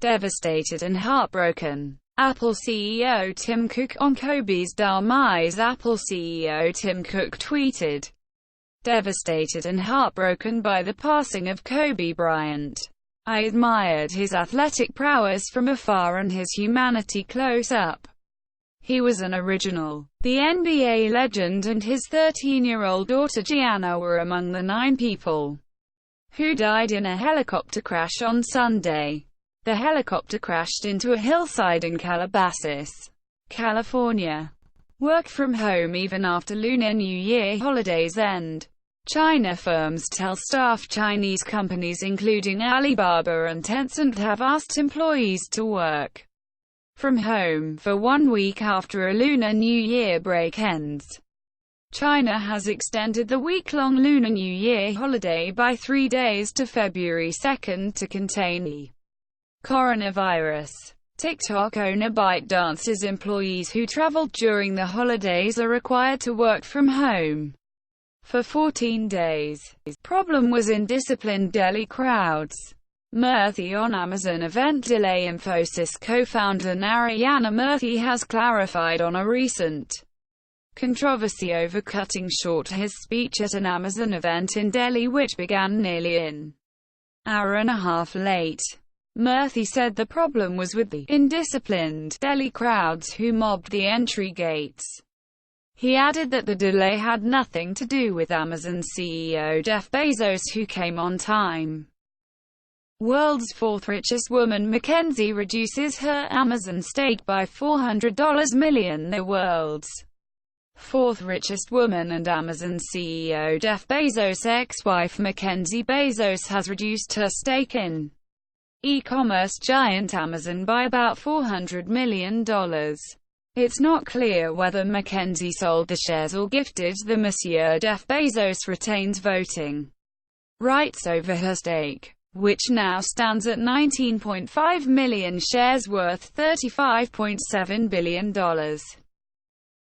Devastated and heartbroken. Apple CEO Tim Cook on Kobe's demise. Apple CEO Tim Cook tweeted, "Devastated and heartbroken by the passing of Kobe Bryant. I admired his athletic prowess from afar and his humanity close up. He was an original." The NBA legend and his 13-year-old daughter Gianna were among the 9 people who died in a helicopter crash on Sunday. The helicopter crashed into a hillside in Calabasas, California. Work from home even after Lunar New Year holidays end. China firms tell staff. Chinese companies including Alibaba and Tencent have asked employees to work from home for 1 week after a Lunar New Year break ends. China has extended the week-long Lunar New Year holiday by 3 days to February 2 to contain the coronavirus. TikTok owner ByteDance's employees who traveled during the holidays are required to work from home for 14 days. Problem was indisciplined Delhi crowds. Murthy on Amazon event delay. Infosys co-founder Gianna Murthy has clarified on a recent controversy over cutting short his speech at an Amazon event in Delhi, which began nearly an hour and a half late. Murthy said the problem was with the indisciplined Delhi crowds who mobbed the entry gates. He added that the delay had nothing to do with Amazon CEO Jeff Bezos, who came on time. World's 4th richest woman Mackenzie reduces her Amazon stake by $400 million. The world's 4th richest woman and Amazon CEO Jeff Bezos' ex-wife Mackenzie Bezos has reduced her stake in e-commerce giant Amazon by about $400 million. It's not clear whether Mackenzie sold the shares or gifted them. Monsieur Jeff Bezos retains voting rights over her stake, which now stands at 19.5 million shares worth $35.7 billion.